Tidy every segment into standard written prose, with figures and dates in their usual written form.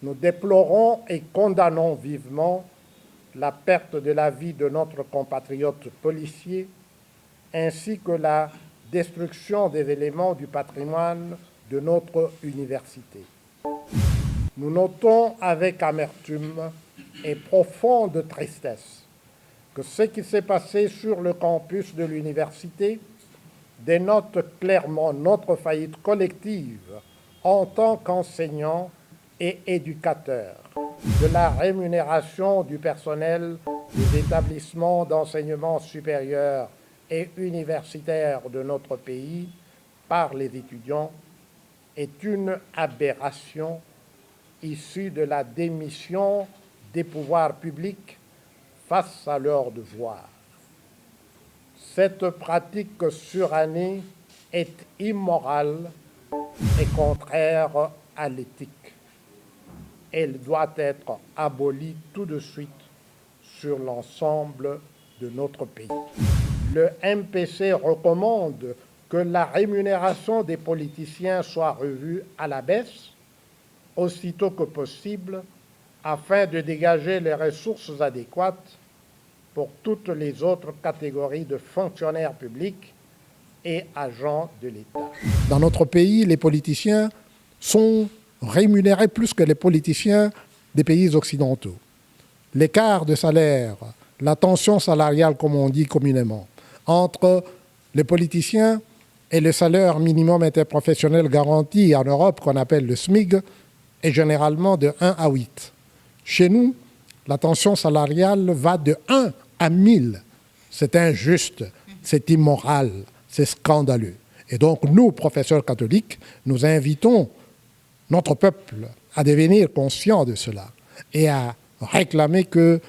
Nous déplorons et condamnons vivement la perte de la vie de notre compatriote policier ainsi que la destruction des éléments du patrimoine de notre université. Nous notons avec amertume et profonde tristesse que ce qui s'est passé sur le campus de l'université dénote clairement notre faillite collective en tant qu'enseignants et éducateurs de la rémunération du personnel des établissements d'enseignement supérieur et universitaire de notre pays par les étudiants est une aberration issue de la démission des pouvoirs publics face à leurs devoirs. Cette pratique surannée est immorale et contraire à l'éthique. Elle doit être abolie tout de suite sur l'ensemble de notre pays. Le MPC recommande que la rémunération des politiciens soit revue à la baisse aussitôt que possible afin de dégager les ressources adéquates pour toutes les autres catégories de fonctionnaires publics et agents de l'État. Dans notre pays, les politiciens sont rémunérés plus que les politiciens des pays occidentaux. L'écart de salaire, la tension salariale, comme on dit communément, entre les politiciens et le salaire minimum interprofessionnel garanti en Europe, qu'on appelle le SMIG, est généralement de 1 à 8. Chez nous, la tension salariale va de 1 à 1000. C'est injuste, c'est immoral, c'est scandaleux. Et donc, nous, professeurs catholiques, nous invitons notre peuple à devenir conscient de cela et à réclamer que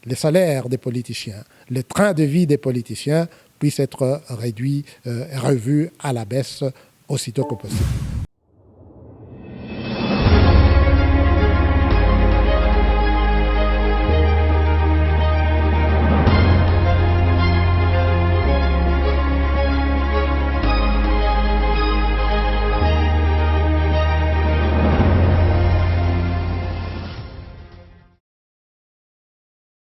les salaires des politiciens, les trains de vie des politiciens puissent être réduits, revus à la baisse aussitôt que possible.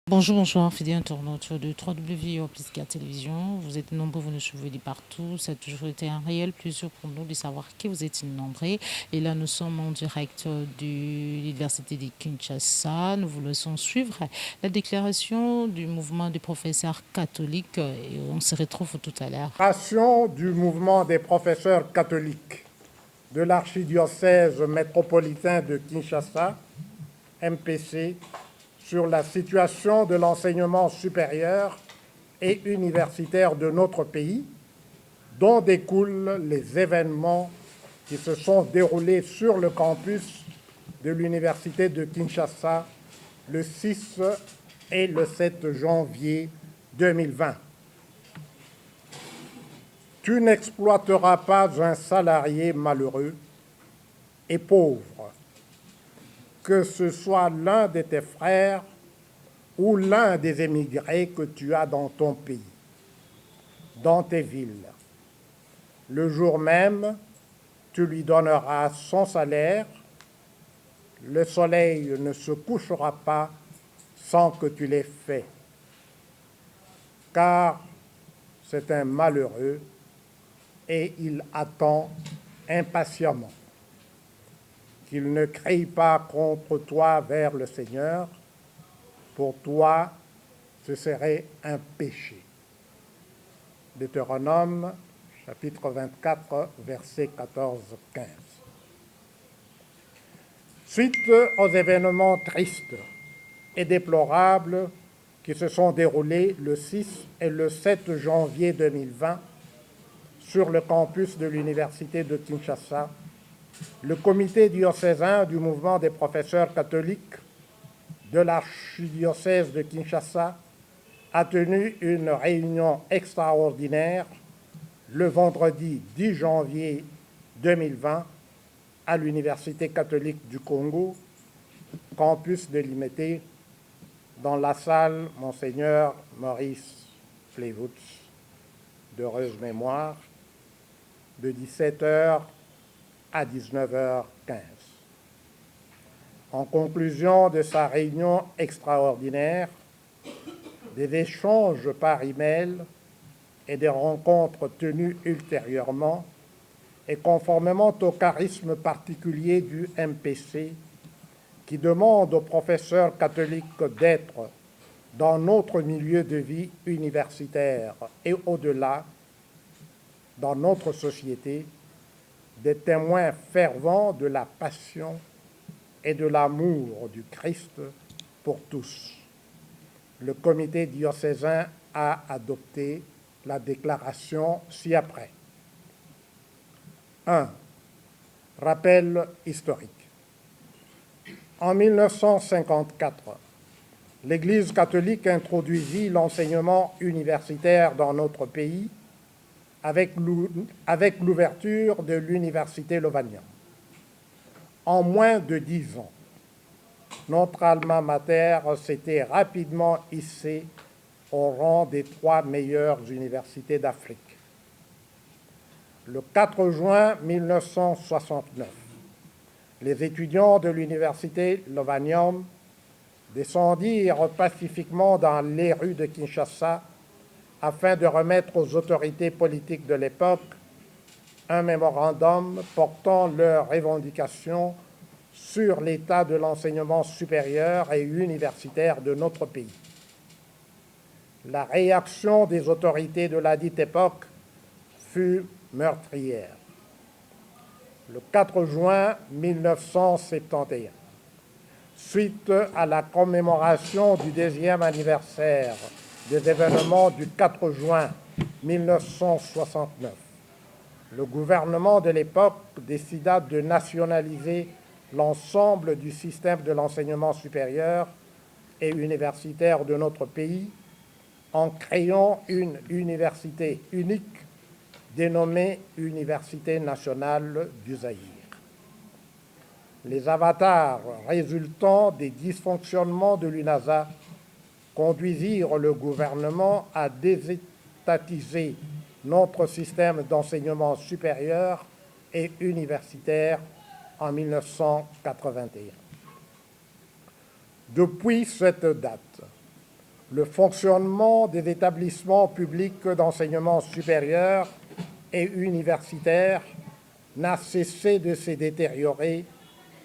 Bonjour, fidèles internautes de www.Plus4 Télévision. Vous êtes nombreux, vous nous suivez de partout. Ça a toujours été un réel plaisir pour nous de savoir qui vous êtes nombreux. Et là, nous sommes en direct de l'Université de Kinshasa. Nous vous laissons suivre la déclaration du mouvement des professeurs catholiques. Et on se retrouve tout à l'heure. Déclaration du mouvement des professeurs catholiques de l'archidiocèse métropolitain de Kinshasa, MPC, sur la situation de l'enseignement supérieur et universitaire de notre pays, dont découlent les événements qui se sont déroulés sur le campus de l'Université de Kinshasa le 6 et le 7 janvier 2020. Tu n'exploiteras pas un salarié malheureux et pauvre, que ce soit l'un de tes frères ou l'un des émigrés que tu as dans ton pays, dans tes villes. Le jour même, tu lui donneras son salaire. Le soleil ne se couchera pas sans que tu l'aies fait, car c'est un malheureux et il attend impatiemment. Qu'il ne crie pas contre toi vers le Seigneur. Pour toi, ce serait un péché. Deutéronome, chapitre 24, versets 14-15. Suite aux événements tristes et déplorables qui se sont déroulés le 6 et le 7 janvier 2020 sur le campus de l'Université de Kinshasa, le comité diocésain du mouvement des professeurs catholiques de l'archidiocèse de Kinshasa a tenu une réunion extraordinaire le vendredi 10 janvier 2020 à l'Université catholique du Congo, campus délimité dans la salle Monseigneur Maurice Plévoutz, d'heureuse mémoire, de 17h à 19h15. En conclusion de sa réunion extraordinaire, des échanges par email et des rencontres tenues ultérieurement, et conformément au charisme particulier du MPC, qui demande aux professeurs catholiques d'être dans notre milieu de vie universitaire et au-delà, dans notre société, des témoins fervents de la passion et de l'amour du Christ pour tous. Le comité diocésain a adopté la déclaration ci-après. 1. Rappel historique. En 1954, l'Église catholique introduisit l'enseignement universitaire dans notre pays avec l'ouverture de l'Université Lovanium. En moins de 10 ans, notre alma mater s'était rapidement hissée au rang des 3 meilleures universités d'Afrique. Le 4 juin 1969, les étudiants de l'Université Lovanium descendirent pacifiquement dans les rues de Kinshasa afin de remettre aux autorités politiques de l'époque un mémorandum portant leurs revendications sur l'état de l'enseignement supérieur et universitaire de notre pays. La réaction des autorités de la dite époque fut meurtrière. Le 4 juin 1971, suite à la commémoration du 2e anniversaire des événements du 4 juin 1969, le gouvernement de l'époque décida de nationaliser l'ensemble du système de l'enseignement supérieur et universitaire de notre pays en créant une université unique dénommée Université nationale du Zaïre. Les avatars résultant des dysfonctionnements de l'UNASA conduisirent le gouvernement à désétatiser notre système d'enseignement supérieur et universitaire en 1981. Depuis cette date, le fonctionnement des établissements publics d'enseignement supérieur et universitaire n'a cessé de se détériorer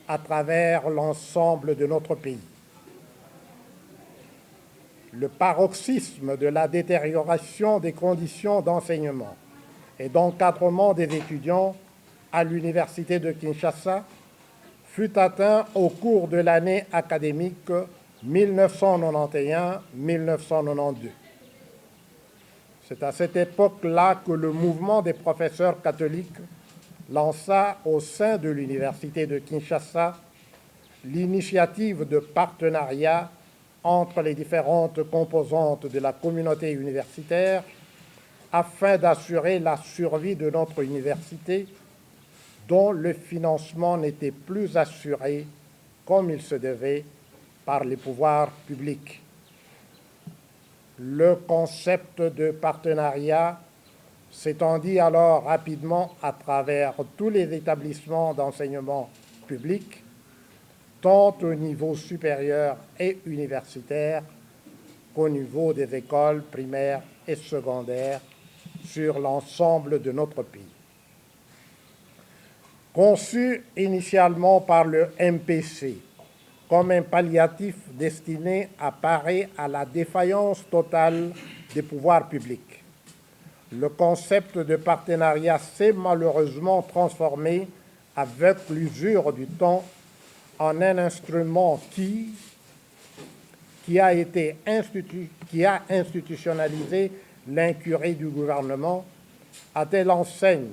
à travers l'ensemble de notre pays. Le paroxysme de la détérioration des conditions d'enseignement et d'encadrement des étudiants à l'Université de Kinshasa fut atteint au cours de l'année académique 1991-1992. C'est à cette époque-là que le mouvement des professeurs catholiques lança au sein de l'Université de Kinshasa l'initiative de partenariat entre les différentes composantes de la communauté universitaire afin d'assurer la survie de notre université dont le financement n'était plus assuré comme il se devait par les pouvoirs publics. Le concept de partenariat s'étendit alors rapidement à travers tous les établissements d'enseignement public, tant au niveau supérieur et universitaire qu'au niveau des écoles primaires et secondaires sur l'ensemble de notre pays. Conçu initialement par le MPC comme un palliatif destiné à parer à la défaillance totale des pouvoirs publics, le concept de partenariat s'est malheureusement transformé avec l'usure du temps en un instrument qui a institutionnalisé l'incurie du gouvernement à telle enseigne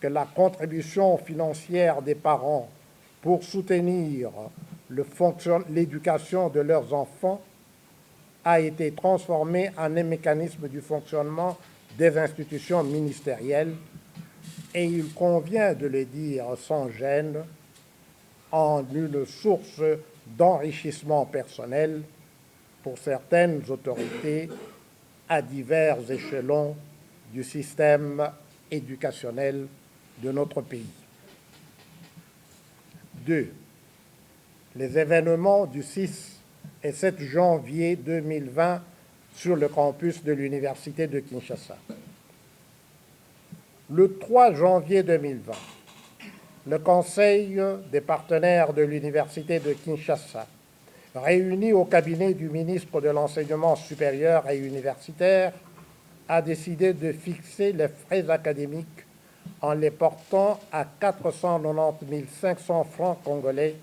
que la contribution financière des parents pour soutenir l'éducation de leurs enfants a été transformée en un mécanisme du fonctionnement des institutions ministérielles, et il convient de le dire sans gêne, en une source d'enrichissement personnel pour certaines autorités à divers échelons du système éducationnel de notre pays. 2. les événements du 6 et 7 janvier 2020 sur le campus de l'Université de Kinshasa. Le 3 janvier 2020, le Conseil des partenaires de l'Université de Kinshasa, réuni au cabinet du ministre de l'Enseignement supérieur et universitaire, a décidé de fixer les frais académiques en les portant à 490 500 francs congolais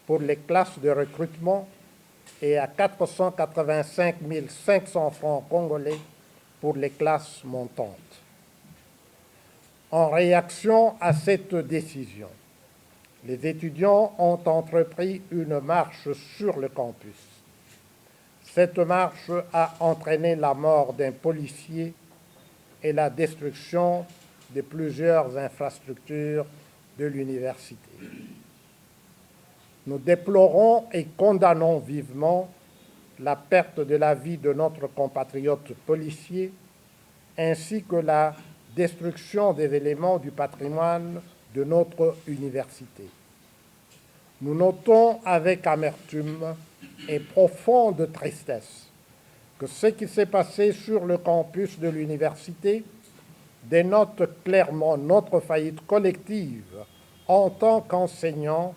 pour les classes de recrutement et à 485 500 francs congolais pour les classes montantes. En réaction à cette décision, les étudiants ont entrepris une marche sur le campus. Cette marche a entraîné la mort d'un policier et la destruction de plusieurs infrastructures de l'université. Nous déplorons et condamnons vivement la perte de la vie de notre compatriote policier ainsi que la destruction des éléments du patrimoine de notre université. Nous notons avec amertume et profonde tristesse que ce qui s'est passé sur le campus de l'université dénote clairement notre faillite collective en tant qu'enseignants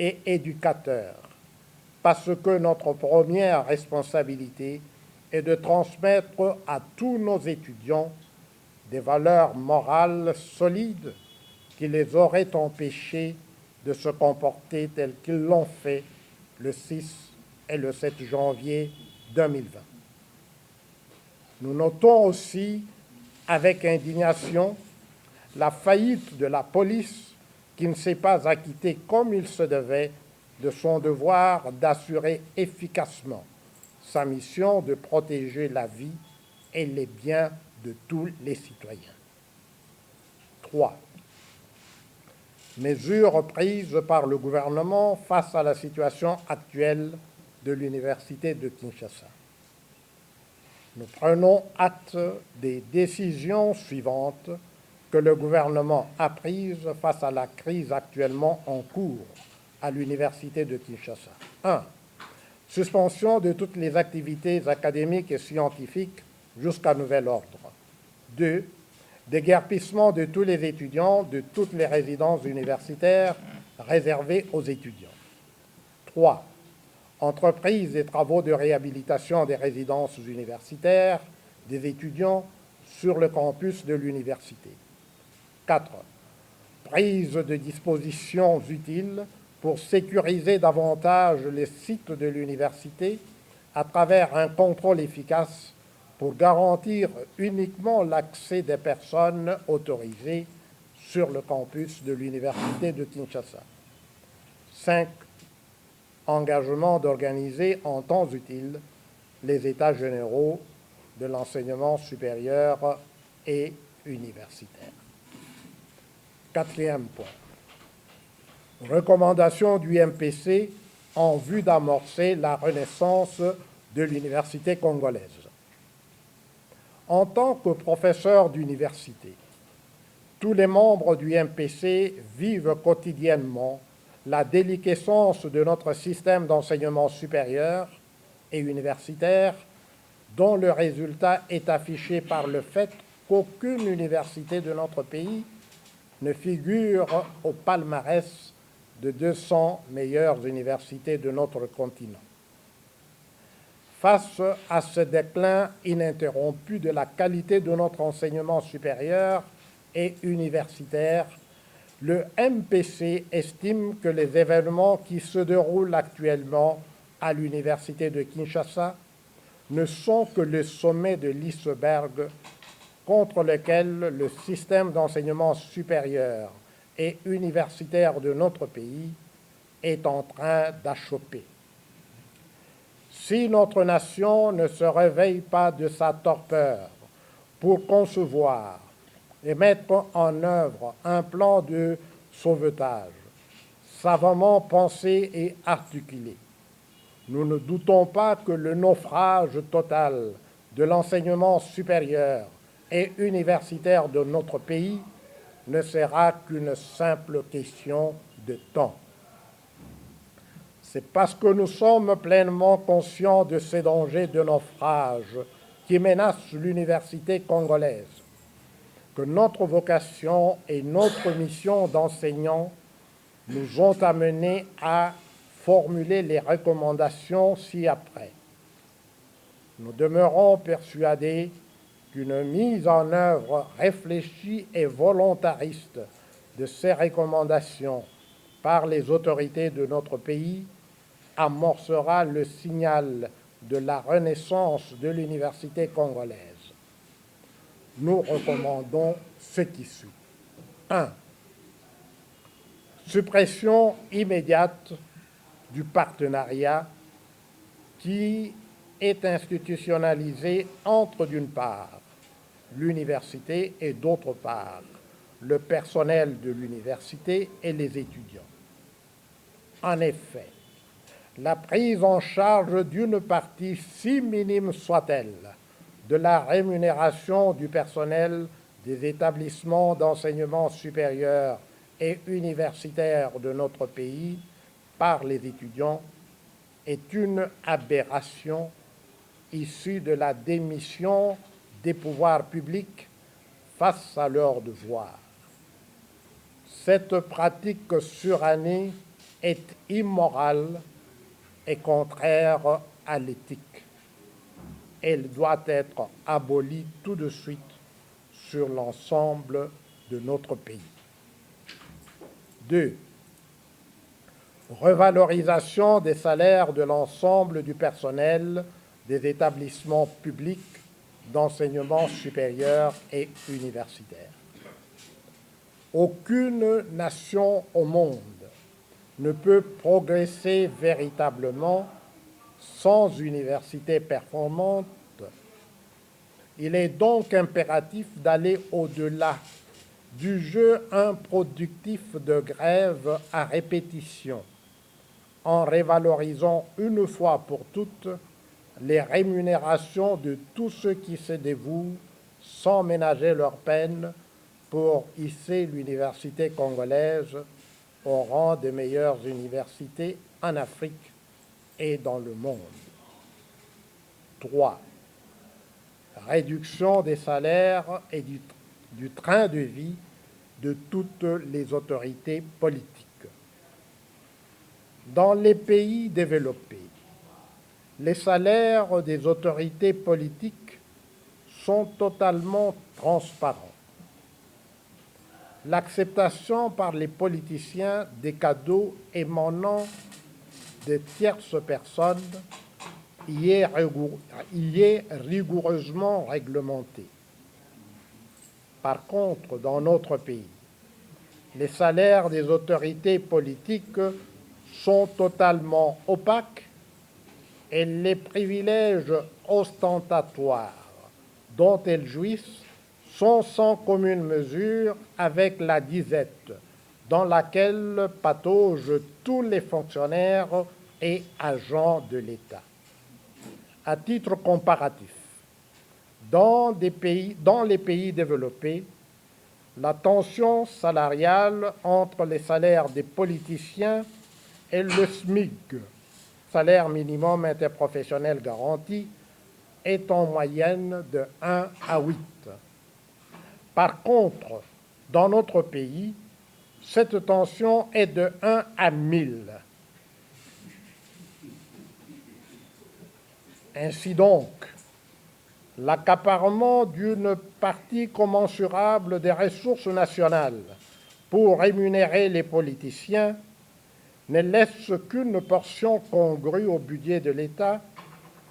et éducateurs, parce que notre première responsabilité est de transmettre à tous nos étudiants des valeurs morales solides qui les auraient empêchés de se comporter tels qu'ils l'ont fait le 6 et le 7 janvier 2020. Nous notons aussi avec indignation la faillite de la police qui ne s'est pas acquittée comme il se devait de son devoir d'assurer efficacement sa mission de protéger la vie et les biens de tous les citoyens. 3. Mesures prises par le gouvernement face à la situation actuelle de l'Université de Kinshasa. Nous prenons acte des décisions suivantes que le gouvernement a prises face à la crise actuellement en cours à l'Université de Kinshasa. 1. Suspension de toutes les activités académiques et scientifiques jusqu'à nouvel ordre. 2. Déguerpissement de tous les étudiants de toutes les résidences universitaires réservées aux étudiants. 3. Entreprise des travaux de réhabilitation des résidences universitaires des étudiants sur le campus de l'université. 4. Prise de dispositions utiles pour sécuriser davantage les sites de l'université à travers un contrôle efficace pour garantir uniquement l'accès des personnes autorisées sur le campus de l'Université de Kinshasa. 5. Engagement d'organiser en temps utile les états généraux de l'enseignement supérieur et universitaire. 4e point. Recommandation du MPC en vue d'amorcer la renaissance de l'université congolaise. En tant que professeur d'université, tous les membres du MPC vivent quotidiennement la déliquescence de notre système d'enseignement supérieur et universitaire, dont le résultat est affiché par le fait qu'aucune université de notre pays ne figure au palmarès de 200 meilleures universités de notre continent. Face à ce déclin ininterrompu de la qualité de notre enseignement supérieur et universitaire, le MPC estime que les événements qui se déroulent actuellement à l'Université de Kinshasa ne sont que le sommet de l'iceberg contre lequel le système d'enseignement supérieur et universitaire de notre pays est en train d'achopper. Si notre nation ne se réveille pas de sa torpeur pour concevoir et mettre en œuvre un plan de sauvetage savamment pensé et articulé, nous ne doutons pas que le naufrage total de l'enseignement supérieur et universitaire de notre pays ne sera qu'une simple question de temps. C'est parce que nous sommes pleinement conscients de ces dangers de naufrage qui menacent l'université congolaise que notre vocation et notre mission d'enseignant nous ont amenés à formuler les recommandations ci-après. Nous demeurons persuadés qu'une mise en œuvre réfléchie et volontariste de ces recommandations par les autorités de notre pays amorcera le signal de la renaissance de l'université congolaise. Nous recommandons ce qui suit. 1. Suppression immédiate du partenariat qui est institutionnalisé entre, d'une part, l'université et, d'autre part, le personnel de l'université et les étudiants. En effet, la prise en charge d'une partie, si minime soit-elle, de la rémunération du personnel des établissements d'enseignement supérieur et universitaire de notre pays par les étudiants est une aberration issue de la démission des pouvoirs publics face à leurs devoirs. Cette pratique surannée est immorale et contraire à l'éthique. Elle doit être abolie tout de suite sur l'ensemble de notre pays. 2. Revalorisation des salaires de l'ensemble du personnel des établissements publics d'enseignement supérieur et universitaire. Aucune nation au monde ne peut progresser véritablement sans université performante. Il est donc impératif d'aller au-delà du jeu improductif de grève à répétition, en révalorisant une fois pour toutes les rémunérations de tous ceux qui se dévouent sans ménager leur peine pour hisser l'université congolaise au rang des meilleures universités en Afrique et dans le monde. 3. Réduction des salaires et du train de vie de toutes les autorités politiques. Dans les pays développés, les salaires des autorités politiques sont totalement transparents. L'acceptation par les politiciens des cadeaux émanant de tierces personnes y est rigoureusement réglementée. Par contre, dans notre pays, les salaires des autorités politiques sont totalement opaques et les privilèges ostentatoires dont elles jouissent sont sans commune mesure avec la disette dans laquelle pataugent tous les fonctionnaires et agents de l'État. À titre comparatif, dans les pays développés, la tension salariale entre les salaires des politiciens et le SMIG, salaire minimum interprofessionnel garanti, est en moyenne de 1 à 8. Par contre, dans notre pays, cette tension est de 1 à 1000. Ainsi donc, l'accaparement d'une partie commensurable des ressources nationales pour rémunérer les politiciens ne laisse qu'une portion congrue au budget de l'État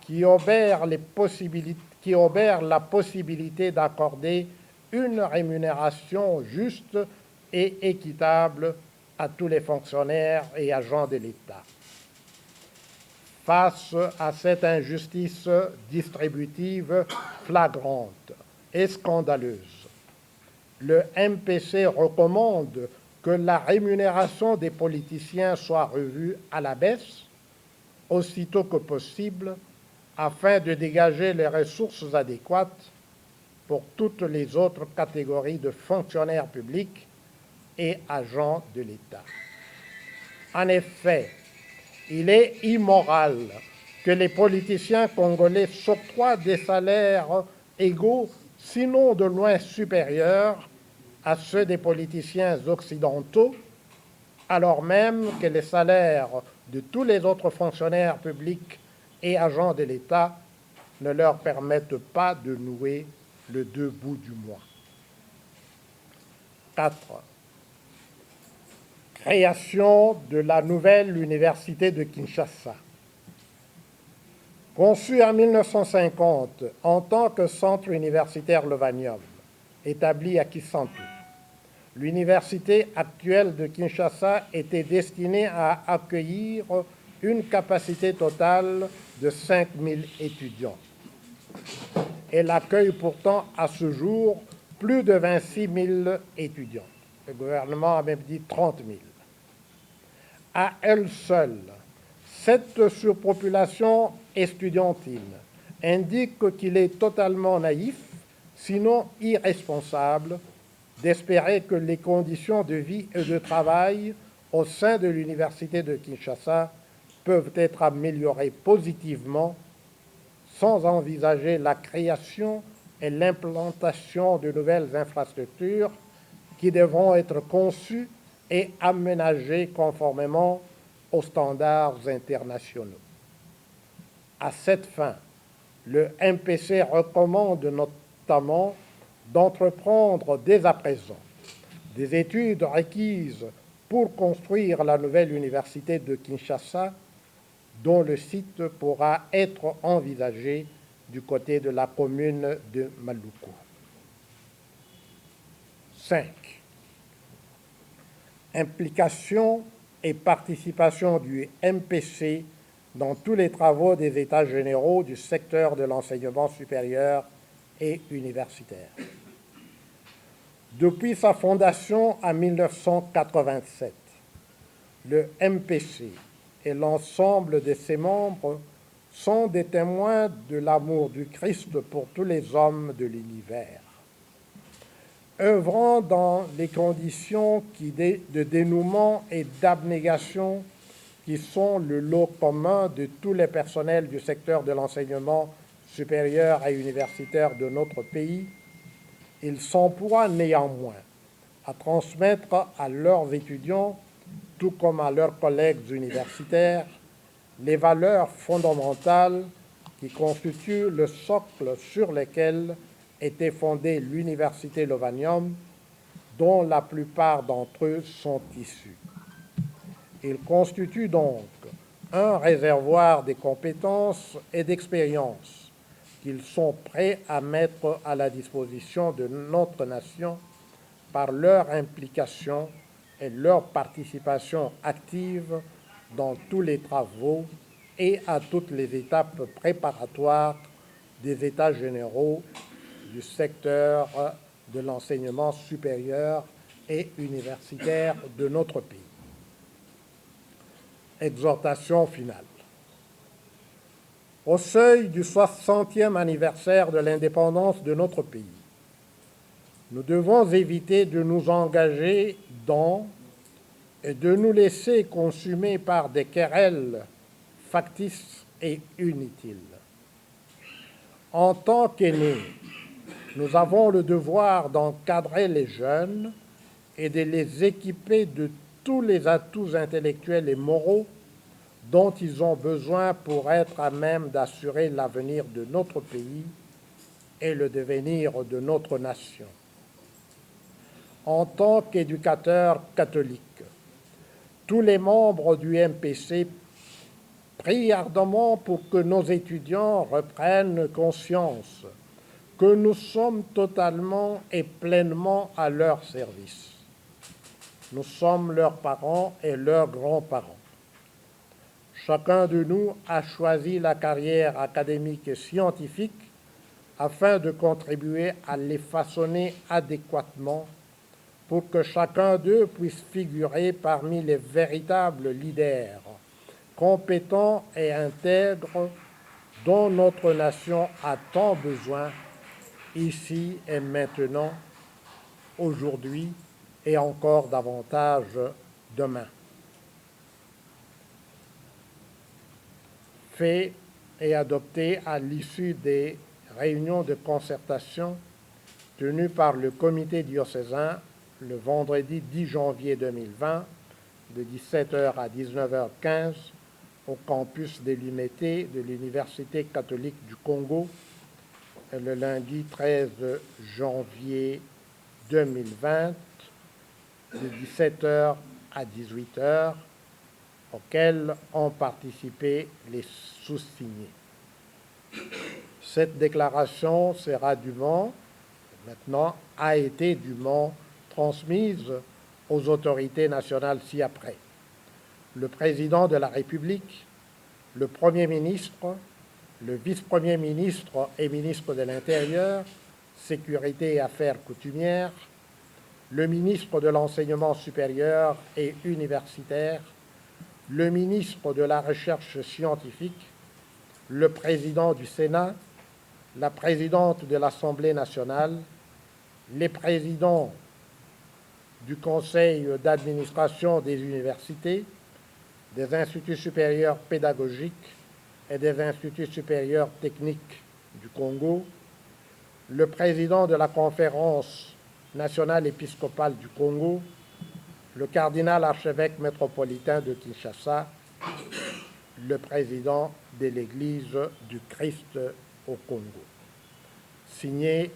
qui obère la possibilité d'accorder une rémunération juste et équitable à tous les fonctionnaires et agents de l'État. Face à cette injustice distributive flagrante et scandaleuse, le MPC recommande que la rémunération des politiciens soit revue à la baisse aussitôt que possible afin de dégager les ressources adéquates pour toutes les autres catégories de fonctionnaires publics et agents de l'État. En effet, Il est immoral que les politiciens congolais s'octroient des salaires égaux, sinon de loin supérieurs à ceux des politiciens occidentaux, alors même que les salaires de tous les autres fonctionnaires publics et agents de l'État ne leur permettent pas de nouer le deux bouts du mois. 4. Création de la nouvelle université de Kinshasa. Conçue en 1950 en tant que centre universitaire Lovanium, établi à Kisantu, l'université actuelle de Kinshasa était destinée à accueillir une capacité totale de 5000 étudiants. Elle accueille pourtant à ce jour plus de 26 000 étudiants. Le gouvernement a même dit 30 000. À elle seule, cette surpopulation estudiantine indique qu'il est totalement naïf, sinon irresponsable, d'espérer que les conditions de vie et de travail au sein de l'université de Kinshasa peuvent être améliorées positivement sans envisager la création et l'implantation de nouvelles infrastructures qui devront être conçues et aménagées conformément aux standards internationaux. À cette fin, le MPC recommande notamment d'entreprendre dès à présent des études requises pour construire la nouvelle université de Kinshasa, dont le site pourra être envisagé du côté de la commune de Maluku. 5. Implication et participation du MPC dans tous les travaux des États généraux du secteur de l'enseignement supérieur et universitaire. Depuis sa fondation en 1987, le MPC et l'ensemble de ses membres sont des témoins de l'amour du Christ pour tous les hommes de l'univers. Œuvrant dans les conditions de dénouement et d'abnégation qui sont le lot commun de tous les personnels du secteur de l'enseignement supérieur et universitaire de notre pays, ils s'emploient néanmoins à transmettre à leurs étudiants, tout comme à leurs collègues universitaires, les valeurs fondamentales qui constituent le socle sur lequel était fondée l'université Lovanium, dont la plupart d'entre eux sont issus. Ils constituent donc un réservoir des compétences et d'expériences qu'ils sont prêts à mettre à la disposition de notre nation par leur implication et leur participation active dans tous les travaux et à toutes les étapes préparatoires des États généraux du secteur de l'enseignement supérieur et universitaire de notre pays. Exhortation finale. Au seuil du 60e anniversaire de l'indépendance de notre pays, nous devons éviter de nous engager dans et de nous laisser consumer par des querelles factices et inutiles. En tant qu'aînés, nous avons le devoir d'encadrer les jeunes et de les équiper de tous les atouts intellectuels et moraux dont ils ont besoin pour être à même d'assurer l'avenir de notre pays et le devenir de notre nation. En tant qu'éducateurs catholiques, tous les membres du MPC prient ardemment pour que nos étudiants reprennent conscience que nous sommes totalement et pleinement à leur service. Nous sommes leurs parents et leurs grands-parents. Chacun de nous a choisi la carrière académique et scientifique afin de contribuer à les façonner adéquatement pour que chacun d'eux puisse figurer parmi les véritables leaders, compétents et intègres dont notre nation a tant besoin ici et maintenant, aujourd'hui et encore davantage demain. fait et adopté à l'issue des réunions de concertation tenues par le comité diocésain le vendredi 10 janvier 2020 de 17h à 19h15 au campus de l'UMT de l'Université catholique du Congo et le lundi 13 janvier 2020 de 17h à 18h, auxquels ont participé les sous-signés. Cette déclaration sera dûment, maintenant, a été dûment transmise aux autorités nationales ci-après. Le président de la République, le Premier ministre, le vice-premier ministre et ministre de l'Intérieur, Sécurité et Affaires coutumières, le ministre de l'Enseignement supérieur et universitaire, le ministre de la Recherche scientifique, le président du Sénat, la présidente de l'Assemblée nationale, les présidents du Conseil d'administration des universités, des instituts supérieurs pédagogiques et des instituts supérieurs techniques du Congo, le président de la Conférence nationale épiscopale du Congo, le cardinal archevêque métropolitain de Kinshasa, le président de l'Église du Christ au Congo. Signé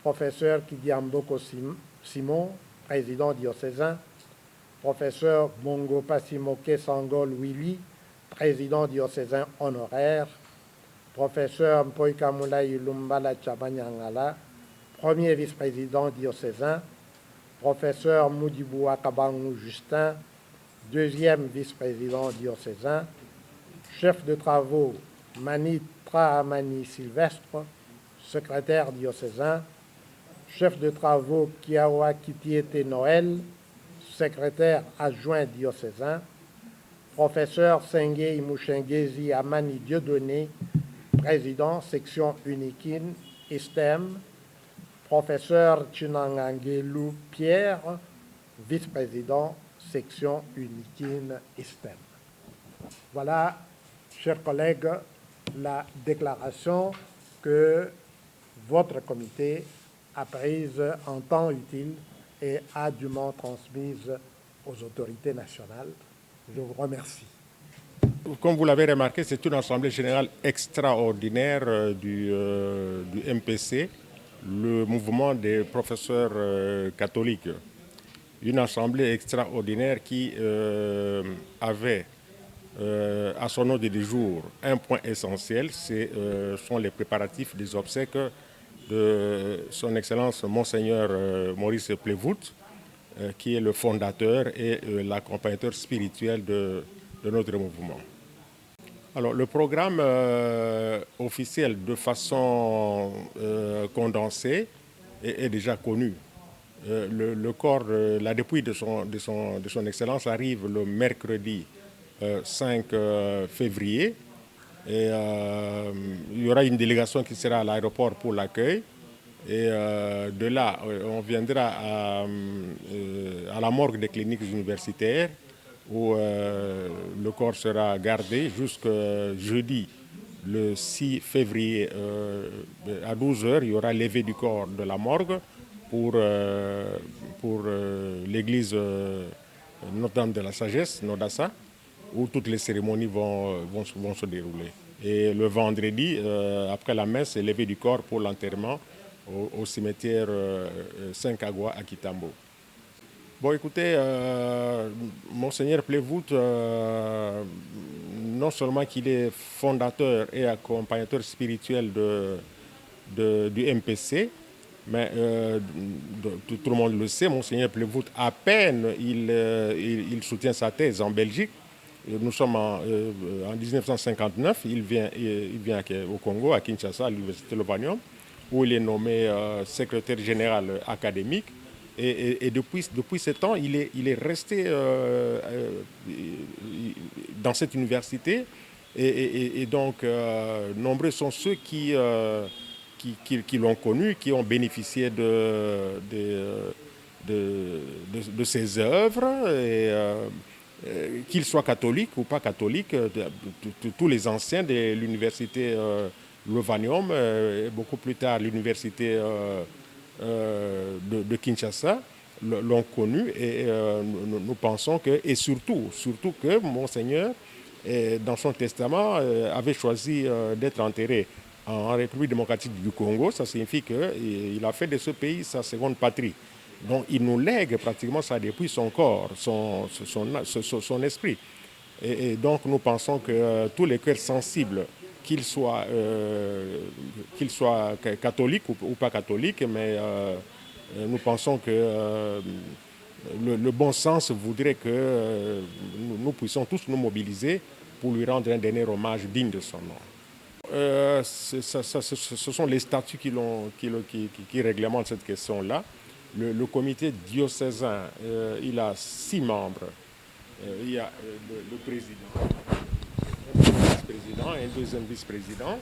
professeur Kidiamboko Simon, président diocésain, professeur Bongo Passimoke Sangol Willy, président diocésain honoraire, professeur Mpoikamoulaï Lumbala Tchabanyangala, premier vice-président diocésain, professeur Moudibou Akabangou Justin, deuxième vice-président diocésain, chef de travaux Mani Trahamani Sylvestre, secrétaire diocésain, chef de travaux Kiawa Kitiete Noël, secrétaire adjoint diocésain, professeur Sengue Imushengezi Amani Dieudonné, président section Unikine ISTEM, professeur Chinangangelu Pierre, vice-président section Unikine ISTEM. Voilà, chers collègues, la déclaration que votre comité a prise en temps utile et a dûment transmise aux autorités nationales. Je vous remercie. Comme vous l'avez remarqué, c'est une assemblée générale extraordinaire du MPC, le mouvement des professeurs catholiques. Une assemblée extraordinaire qui avait à son ordre du jour un point essentiel, ce sont les préparatifs des obsèques de son Excellence Monseigneur Maurice Plevout, qui est le fondateur et l'accompagnateur spirituel de notre mouvement. Alors, le programme officiel de façon condensée est déjà connu. Le corps, la dépouille de son Excellence arrive le mercredi 5 février. Et il y aura une délégation qui sera à l'aéroport pour l'accueil. Et de là, on viendra à la morgue des cliniques universitaires où le corps sera gardé jusqu'à jeudi, le 6 février à 12h. Il y aura levée du corps de la morgue pour l'église Notre-Dame de la Sagesse, Nodassa, où toutes les cérémonies vont se dérouler. Et le vendredi, après la messe, c'est levée du corps pour l'enterrement au cimetière Saint-Cagua à Kitambo. Bon, écoutez, Monseigneur Plevout, non seulement qu'il est fondateur et accompagnateur spirituel du MPC, mais tout le monde le sait, Monseigneur Plevout, à peine il soutient sa thèse en Belgique. Nous sommes en 1959, il vient au Congo, à Kinshasa, à l'Université Lovanium, où il est nommé secrétaire général académique. Et depuis ce temps, il est resté dans cette université. Et donc, nombreux sont ceux qui l'ont connu, qui ont bénéficié de ses œuvres. qu'ils soient catholiques ou pas catholiques, tous les anciens de l'université Lovanium, et beaucoup plus tard l'université de Kinshasa, l'ont connu, et nous pensons que, et surtout que Monseigneur, dans son testament, avait choisi d'être enterré en République démocratique du Congo. Ça signifie qu'il a fait de ce pays sa seconde patrie. Donc il nous lègue pratiquement ça depuis son corps, son esprit. Et donc nous pensons que tous les cœurs sensibles, qu'ils soient catholiques ou pas catholiques, mais nous pensons que le bon sens voudrait que nous puissions tous nous mobiliser pour lui rendre un dernier hommage digne de son nom. Ce sont les statuts qui réglementent cette question-là. Le comité diocésain, il a 6 membres. Il y a le président, un vice-président, un deuxième vice-président,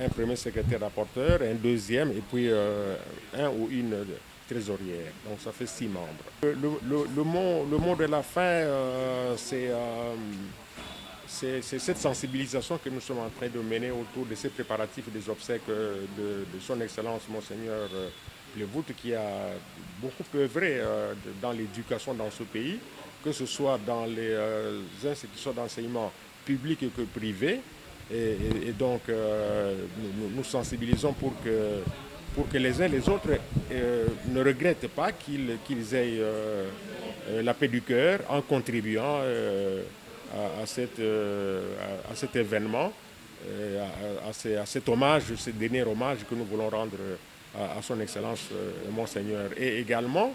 un premier secrétaire rapporteur, un deuxième, et puis un ou une trésorière. Donc ça fait 6 membres. Le mot de la fin, c'est cette sensibilisation que nous sommes en train de mener autour de ces préparatifs des obsèques de son Excellence Monseigneur Plevout, qui a beaucoup œuvré dans l'éducation dans ce pays, que ce soit dans les institutions d'enseignement publiques que privées. Et donc, nous sensibilisons pour que les uns et les autres ne regrettent pas qu'ils aient la paix du cœur en contribuant à cet événement, à cet hommage, ce dernier hommage que nous voulons rendre à son Excellence Monseigneur. Et également,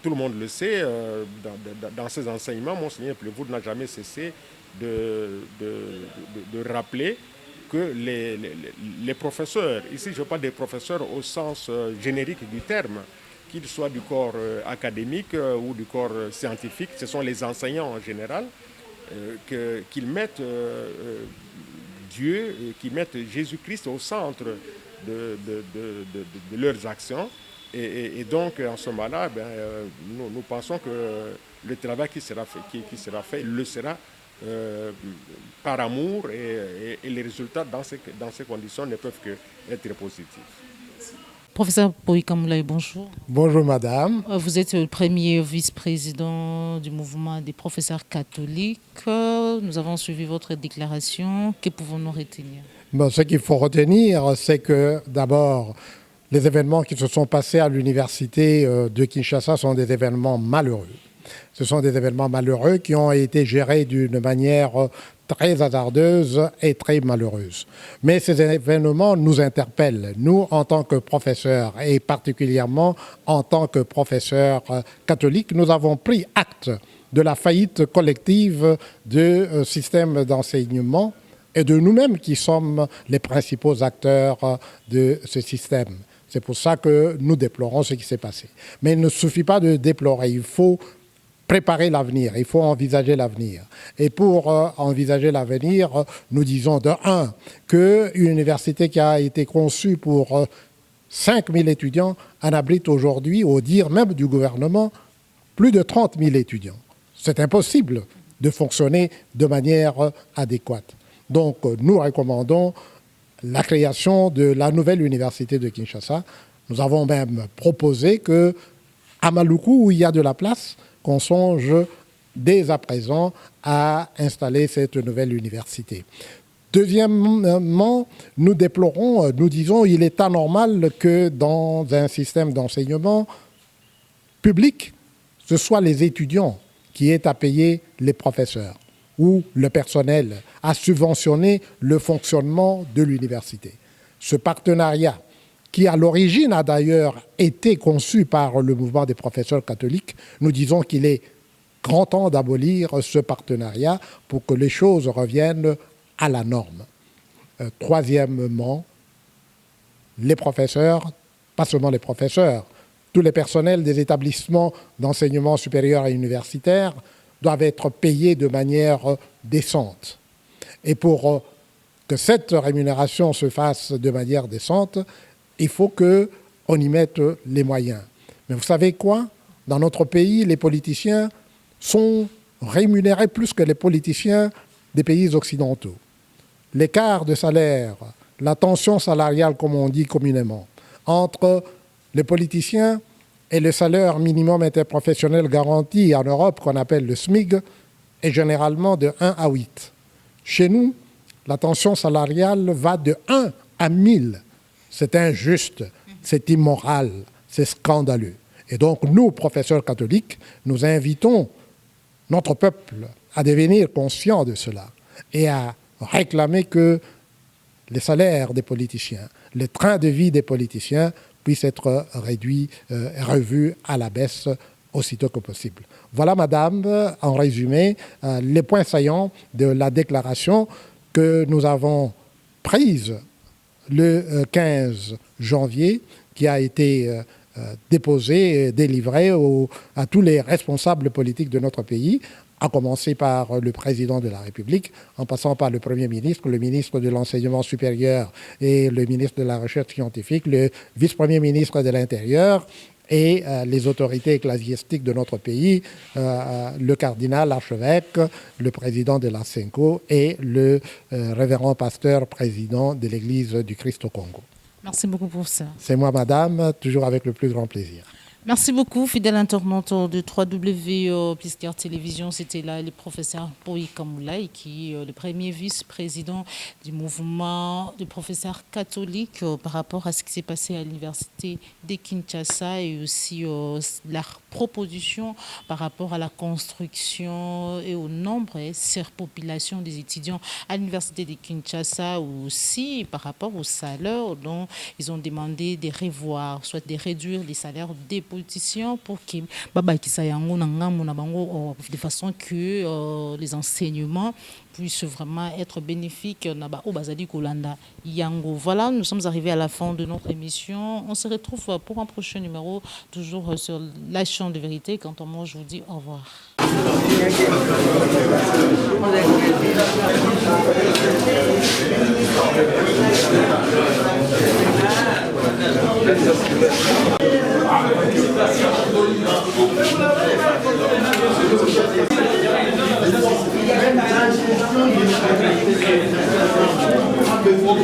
tout le monde le sait, dans ses enseignements, Monseigneur Plevout n'a jamais cessé de rappeler que les professeurs, ici je parle des professeurs au sens générique du terme, qu'ils soient du corps académique ou du corps scientifique, ce sont les enseignants en général, qu'ils mettent Dieu, qu'ils mettent Jésus-Christ au centre de leurs actions. Et donc, en ce moment-là, nous pensons que le travail qui sera fait le sera par amour, et les résultats dans ces conditions ne peuvent qu'être positifs. Professeur Boïka Moulaye, bonjour. Bonjour madame. Vous êtes le premier vice-président du mouvement des professeurs catholiques. Nous avons suivi votre déclaration. Que pouvons-nous retenir? Ce qu'il faut retenir, c'est que d'abord, les événements qui se sont passés à l'université de Kinshasa sont des événements malheureux. Ce sont des événements malheureux qui ont été gérés d'une manière très hasardeuse et très malheureuse. Mais ces événements nous interpellent, nous en tant que professeurs, et particulièrement en tant que professeurs catholiques. Nous avons pris acte de la faillite collective du système d'enseignement et de nous-mêmes qui sommes les principaux acteurs de ce système. C'est pour ça que nous déplorons ce qui s'est passé. Mais il ne suffit pas de déplorer, il faut préparer l'avenir, il faut envisager l'avenir. Et pour envisager l'avenir, nous disons de un, qu'une université qui a été conçue pour 5000 étudiants en abrite aujourd'hui, au dire même du gouvernement, plus de 30 000 étudiants. C'est impossible de fonctionner de manière adéquate. Donc nous recommandons la création de la nouvelle université de Kinshasa. Nous avons même proposé qu'à Maluku, où il y a de la place, qu'on songe dès à présent à installer cette nouvelle université. Deuxièmement, nous déplorons, nous disons qu'il est anormal que dans un système d'enseignement public, ce soit les étudiants qui aient à payer les professeurs ou le personnel, à subventionner le fonctionnement de l'université. Ce partenariat, qui à l'origine a d'ailleurs été conçu par le mouvement des professeurs catholiques, nous disons qu'il est grand temps d'abolir ce partenariat pour que les choses reviennent à la norme. Troisièmement, les professeurs, pas seulement les professeurs, tous les personnels des établissements d'enseignement supérieur et universitaire doivent être payés de manière décente. Et pour que cette rémunération se fasse de manière décente, il faut qu'on y mette les moyens. Mais vous savez quoi? Dans notre pays, les politiciens sont rémunérés plus que les politiciens des pays occidentaux. L'écart de salaire, la tension salariale, comme on dit communément, entre les politiciens et le salaire minimum interprofessionnel garanti en Europe, qu'on appelle le SMIG, est généralement de 1 à 8. Chez nous, la tension salariale va de 1 à 1000. C'est injuste, c'est immoral, c'est scandaleux. Et donc, nous, professeurs catholiques, nous invitons notre peuple à devenir conscient de cela et à réclamer que les salaires des politiciens, le train de vie des politiciens puissent être réduits, revus à la baisse aussitôt que possible. Voilà, madame, en résumé, les points saillants de la déclaration que nous avons prise le 15 janvier, qui a été déposée et délivrée à tous les responsables politiques de notre pays, à commencer par le président de la République, en passant par le Premier ministre, le ministre de l'Enseignement supérieur et le ministre de la Recherche scientifique, le vice-premier ministre de l'Intérieur et les autorités ecclésiastiques de notre pays, le cardinal, l'archevêque, le président de la CENCO et le révérend pasteur président de l'Église du Christ au Congo. Merci beaucoup pour ça. C'est moi, madame, toujours avec le plus grand plaisir. Merci beaucoup, fidèle internaute de 3W Piscare Télévision. C'était là le professeur Poyi Kamoulaye, qui est le premier vice-président du mouvement de professeurs catholiques par rapport à ce qui s'est passé à l'université de Kinshasa et aussi leur proposition par rapport à la construction et au nombre et surpopulation des étudiants à l'université de Kinshasa, ou aussi par rapport au salaire dont ils ont demandé de revoir, soit de réduire les salaires des politiciens pour que de façon que les enseignements puissent vraiment être bénéfiques. Voilà, nous sommes arrivés à la fin de notre émission. On se retrouve pour un prochain numéro, toujours sur la chaîne de vérité. Quant à moi, je vous dis au revoir. Merci.